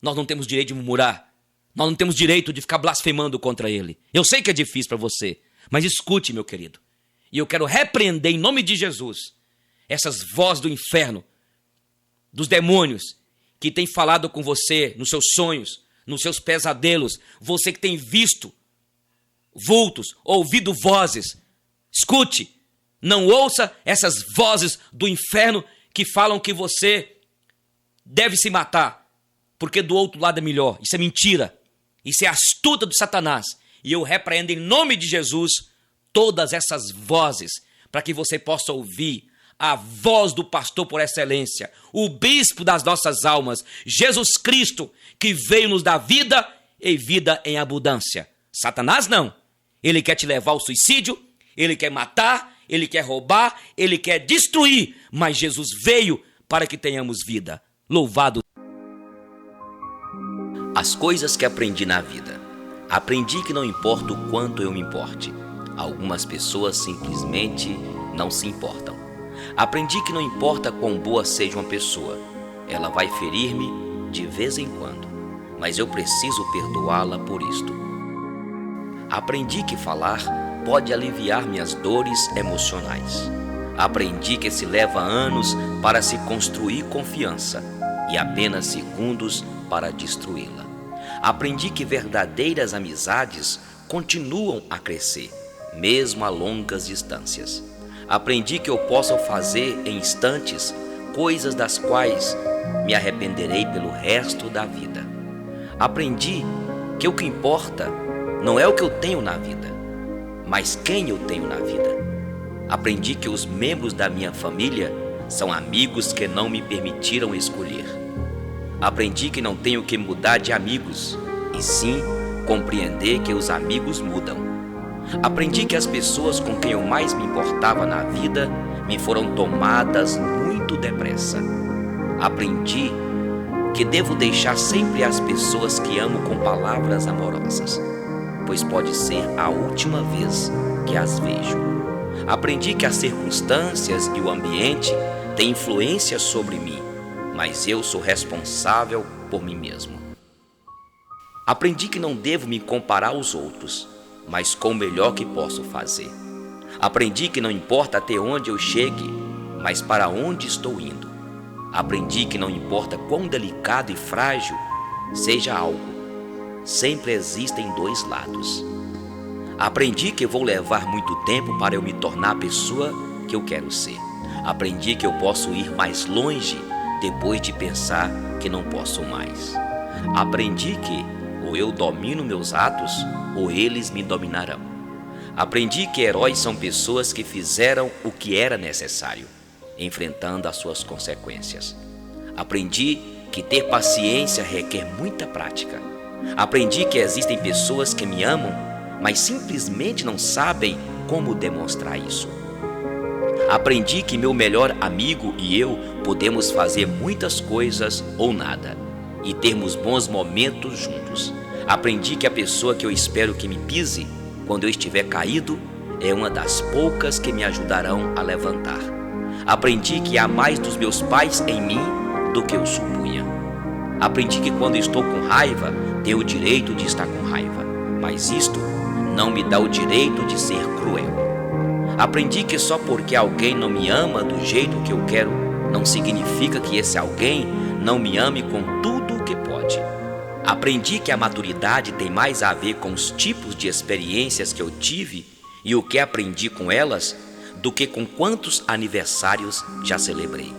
nós não temos direito de murmurar. Nós não temos direito de ficar blasfemando contra Ele. Eu sei que é difícil para você, mas escute, meu querido. E eu quero repreender em nome de Jesus essas vozes do inferno, dos demônios, que tem falado com você nos seus sonhos, nos seus pesadelos, você que tem visto vultos, ouvido vozes. Escute, não ouça essas vozes do inferno que falam que você deve se matar, porque do outro lado é melhor. Isso é mentira, isso é astuta do Satanás. E eu repreendo em nome de Jesus todas essas vozes, para que você possa ouvir a voz do pastor por excelência, o bispo das nossas almas, Jesus Cristo, que veio nos dar vida e vida em abundância. Satanás não. Ele quer te levar ao suicídio, ele quer matar, ele quer roubar, ele quer destruir, mas Jesus veio para que tenhamos vida. Louvado. As coisas que aprendi na vida. Aprendi que não importa o quanto eu me importe. Algumas pessoas simplesmente não se importam. Aprendi que não importa quão boa seja uma pessoa, ela vai ferir-me de vez em quando, mas eu preciso perdoá-la por isto. Aprendi que falar pode aliviar minhas dores emocionais. Aprendi que se leva anos para se construir confiança e apenas segundos para destruí-la. Aprendi que verdadeiras amizades continuam a crescer, mesmo a longas distâncias. Aprendi que eu posso fazer em instantes coisas das quais me arrependerei pelo resto da vida. Aprendi que o que importa não é o que eu tenho na vida, mas quem eu tenho na vida. Aprendi que os membros da minha família são amigos que não me permitiram escolher. Aprendi que não tenho que mudar de amigos, e sim compreender que os amigos mudam. Aprendi que as pessoas com quem eu mais me importava na vida me foram tomadas muito depressa. Aprendi que devo deixar sempre as pessoas que amo com palavras amorosas, pois pode ser a última vez que as vejo. Aprendi que as circunstâncias e o ambiente têm influência sobre mim, mas eu sou responsável por mim mesmo. Aprendi que não devo me comparar aos outros, mas com o melhor que posso fazer. Aprendi que não importa até onde eu chegue, mas para onde estou indo. Aprendi que não importa quão delicado e frágil seja algo, sempre existem dois lados. Aprendi que vou levar muito tempo para eu me tornar a pessoa que eu quero ser. Aprendi que eu posso ir mais longe depois de pensar que não posso mais. Aprendi que ou eu domino meus atos ou eles me dominarão. Aprendi que heróis são pessoas que fizeram o que era necessário, enfrentando as suas consequências. Aprendi que ter paciência requer muita prática. Aprendi que existem pessoas que me amam, mas simplesmente não sabem como demonstrar isso. Aprendi que meu melhor amigo e eu podemos fazer muitas coisas ou nada e termos bons momentos juntos. Aprendi que a pessoa que eu espero que me pise quando eu estiver caído é uma das poucas que me ajudarão a levantar. Aprendi que há mais dos meus pais em mim do que eu supunha. Aprendi que quando estou com raiva, tenho o direito de estar com raiva, mas isto não me dá o direito de ser cruel. Aprendi que só porque alguém não me ama do jeito que eu quero, não significa que esse alguém não me ame com tudo o que pode. Aprendi que a maturidade tem mais a ver com os tipos de experiências que eu tive e o que aprendi com elas do que com quantos aniversários já celebrei.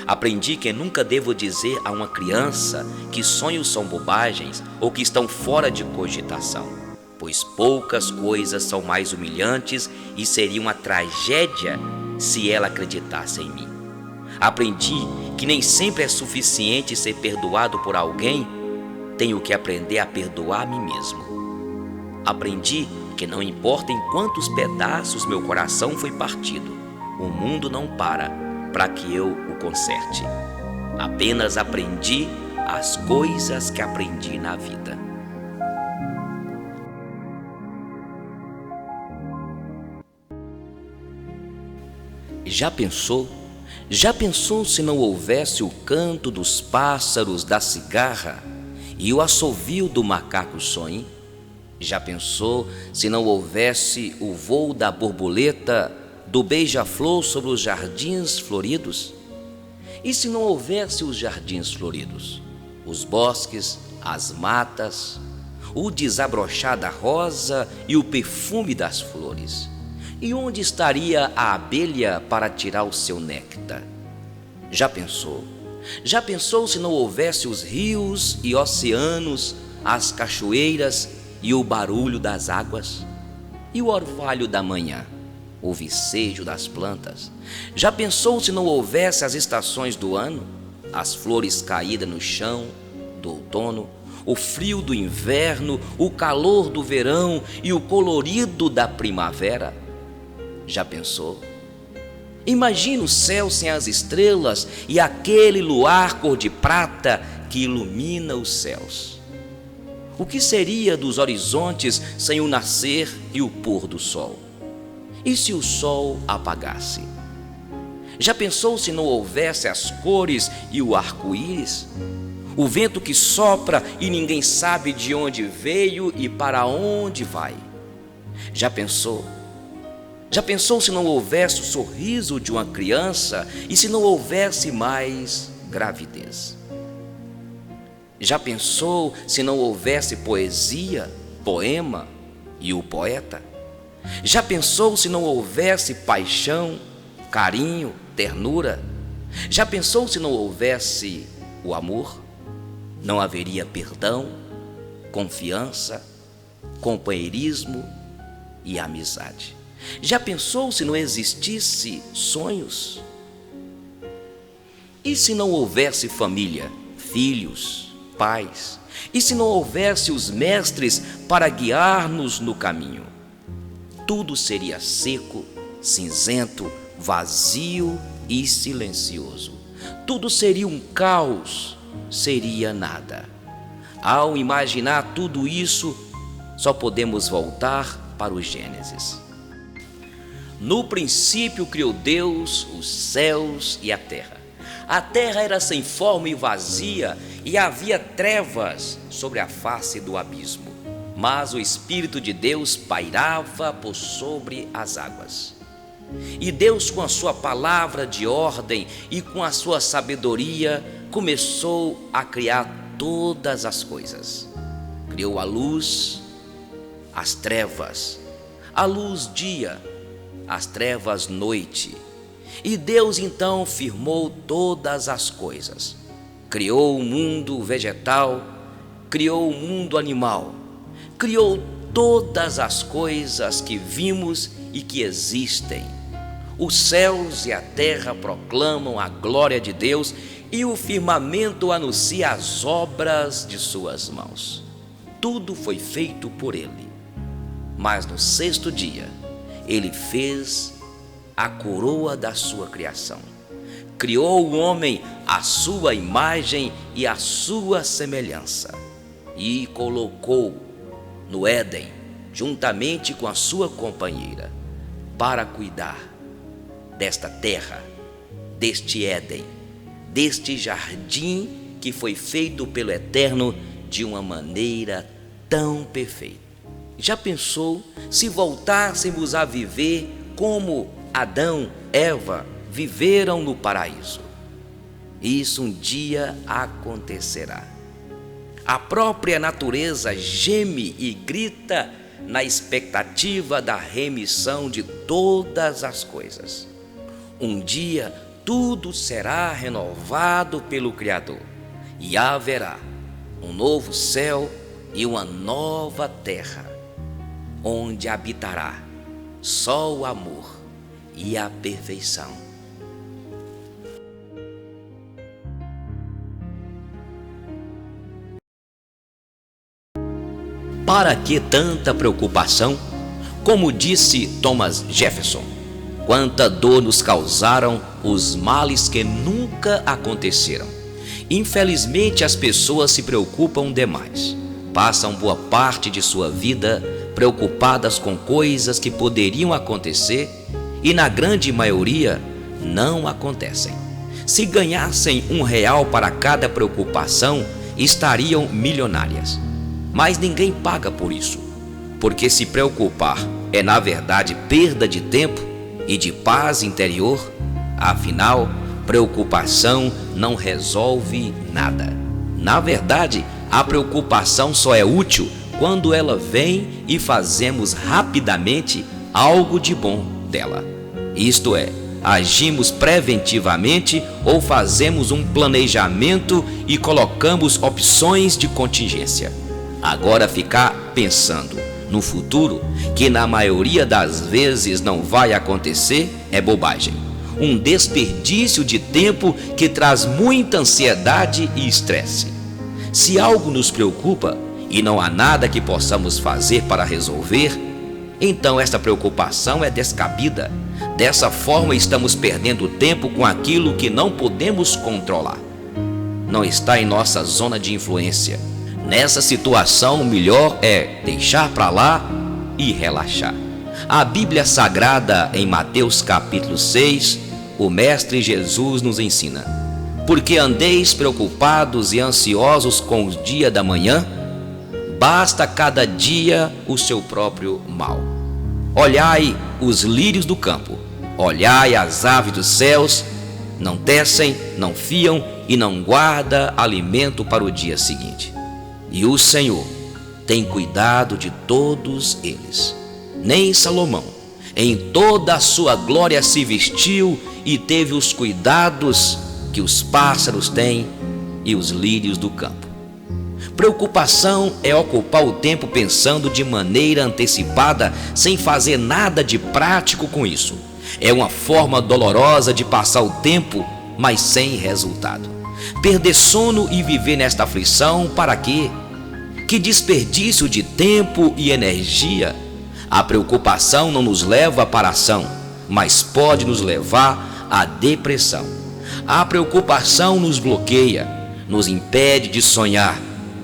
Aprendi que nunca devo dizer a uma criança que sonhos são bobagens ou que estão fora de cogitação, pois poucas coisas são mais humilhantes e seria uma tragédia se ela acreditasse em mim. Aprendi que nem sempre é suficiente ser perdoado por alguém, tenho que aprender a perdoar a mim mesmo. Aprendi que não importa em quantos pedaços meu coração foi partido, o mundo não para que eu o conserte. Apenas aprendi as coisas que aprendi na vida. Já pensou? Já pensou se não houvesse o canto dos pássaros, da cigarra e o assovio do macaco sonho? Já pensou se não houvesse o voo da borboleta, do beija-flor sobre os jardins floridos? E se não houvesse os jardins floridos, os bosques, as matas, o desabrochar da rosa e o perfume das flores? E onde estaria a abelha para tirar o seu néctar? Já pensou? Já pensou se não houvesse os rios e oceanos, as cachoeiras e o barulho das águas? E o orvalho da manhã, o vicejo das plantas? Já pensou se não houvesse as estações do ano, as flores caídas no chão do outono, o frio do inverno, o calor do verão e o colorido da primavera? Já pensou? Imagina o céu sem as estrelas e aquele luar cor de prata que ilumina os céus. O que seria dos horizontes sem o nascer e o pôr do sol? E se o sol apagasse? Já pensou se não houvesse as cores e o arco-íris? O vento que sopra e ninguém sabe de onde veio e para onde vai? Já pensou? Já pensou se não houvesse o sorriso de uma criança e se não houvesse mais gravidez? Já pensou se não houvesse poesia, poema e o poeta? Já pensou se não houvesse paixão, carinho, ternura? Já pensou se não houvesse o amor? Não haveria perdão, confiança, companheirismo e amizade. Já pensou se não existisse sonhos? E se não houvesse família, filhos, pais? E se não houvesse os mestres para guiar-nos no caminho? Tudo seria seco, cinzento, vazio e silencioso. Tudo seria um caos, seria nada. Ao imaginar tudo isso, só podemos voltar para o Gênesis. No princípio criou Deus os céus e a terra. A terra era sem forma e vazia, e havia trevas sobre a face do abismo. Mas o Espírito de Deus pairava por sobre as águas. E Deus, com a sua palavra de ordem e com a sua sabedoria, começou a criar todas as coisas. Criou a luz, as trevas, a luz dia, as trevas noite. E Deus então firmou todas as coisas. Criou o mundo vegetal, criou o mundo animal, criou todas as coisas que vimos e que existem. Os céus e a terra proclamam a glória de Deus e o firmamento anuncia as obras de suas mãos. Tudo foi feito por Ele. Mas no sexto dia, Ele fez a coroa da sua criação. Criou o homem à sua imagem e à sua semelhança e colocou no Éden, juntamente com a sua companheira, para cuidar desta terra, deste Éden, deste jardim que foi feito pelo Eterno de uma maneira tão perfeita. Já pensou se voltássemos a viver como Adão, Eva viveram no paraíso? Isso um dia acontecerá. A própria natureza geme e grita na expectativa da remissão de todas as coisas. Um dia tudo será renovado pelo Criador e haverá um novo céu e uma nova terra, onde habitará só o amor e a perfeição. Para que tanta preocupação? Como disse Thomas Jefferson, quanta dor nos causaram os males que nunca aconteceram. Infelizmente, as pessoas se preocupam demais. Passam boa parte de sua vida preocupadas com coisas que poderiam acontecer e, na grande maioria, não acontecem. Se ganhassem R$1 para cada preocupação, estariam milionárias. Mas ninguém paga por isso, porque se preocupar é, na verdade, perda de tempo e de paz interior. Afinal, preocupação não resolve nada. Na verdade, a preocupação só é útil quando ela vem e fazemos rapidamente algo de bom dela. Isto é, agimos preventivamente ou fazemos um planejamento e colocamos opções de contingência. Agora, ficar pensando no futuro, que na maioria das vezes não vai acontecer, é bobagem. Um desperdício de tempo que traz muita ansiedade e estresse. Se algo nos preocupa e não há nada que possamos fazer para resolver, então esta preocupação é descabida. Dessa forma, estamos perdendo tempo com aquilo que não podemos controlar. Não está em nossa zona de influência. Nessa situação, o melhor é deixar para lá e relaxar. A Bíblia Sagrada, em Mateus capítulo 6, o Mestre Jesus nos ensina: porque andeis preocupados e ansiosos com o dia da manhã, basta cada dia o seu próprio mal. Olhai os lírios do campo, olhai as aves dos céus, não tecem, não fiam e não guarda alimento para o dia seguinte. E o Senhor tem cuidado de todos eles. Nem Salomão, em toda a sua glória, se vestiu e teve os cuidados que os pássaros têm e os lírios do campo. Preocupação é ocupar o tempo pensando de maneira antecipada, sem fazer nada de prático com isso. É uma forma dolorosa de passar o tempo, mas sem resultado. Perder sono e viver nesta aflição, para quê? Que desperdício de tempo e energia! A preocupação não nos leva para a ação, mas pode nos levar à depressão. A preocupação nos bloqueia, nos impede de sonhar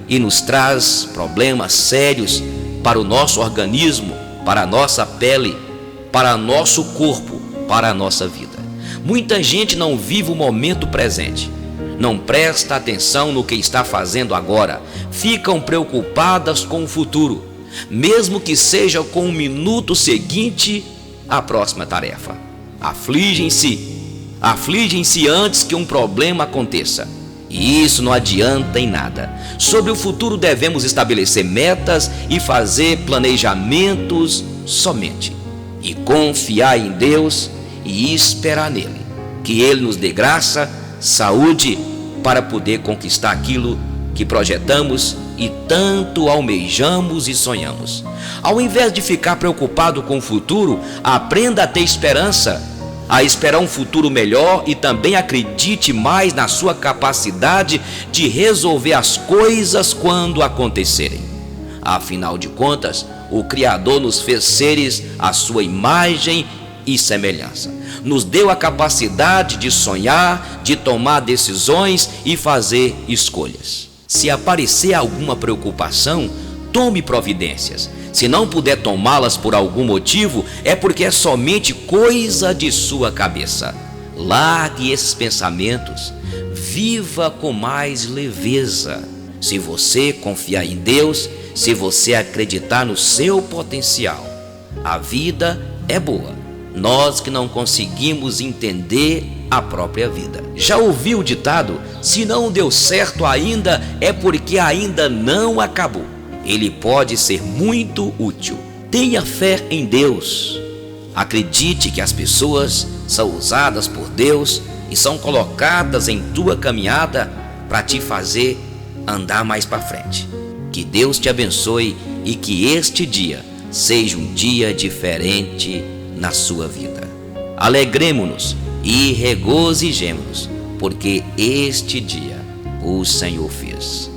e nos traz problemas sérios para o nosso organismo, para a nossa pele, para nosso corpo, para a nossa vida. Muita gente não vive o momento presente, não presta atenção no que está fazendo agora, ficam preocupadas com o futuro, mesmo que seja com o minuto seguinte à próxima tarefa. Afligem-se antes que um problema aconteça. E isso não adianta em nada. Sobre o futuro devemos estabelecer metas e fazer planejamentos somente. E confiar em Deus e esperar nele. Que Ele nos dê graça, saúde, para poder conquistar aquilo que projetamos e tanto almejamos e sonhamos. Ao invés de ficar preocupado com o futuro, aprenda a ter esperança, a esperar um futuro melhor, e também acredite mais na sua capacidade de resolver as coisas quando acontecerem. Afinal de contas, o Criador nos fez seres à sua imagem e semelhança. Nos deu a capacidade de sonhar, de tomar decisões e fazer escolhas. Se aparecer alguma preocupação, tome providências. Se não puder tomá-las por algum motivo, é porque é somente coisa de sua cabeça. Largue esses pensamentos. Viva com mais leveza. Se você confiar em Deus, se você acreditar no seu potencial, a vida é boa. Nós que não conseguimos entender a própria vida. Já ouviu o ditado? Se não deu certo ainda, é porque ainda não acabou. Ele pode ser muito útil. Tenha fé em Deus. Acredite que as pessoas são usadas por Deus e são colocadas em tua caminhada para te fazer andar mais para frente. Que Deus te abençoe e que este dia seja um dia diferente na sua vida. Alegremo-nos e regozijemo-nos, porque este dia o Senhor fez.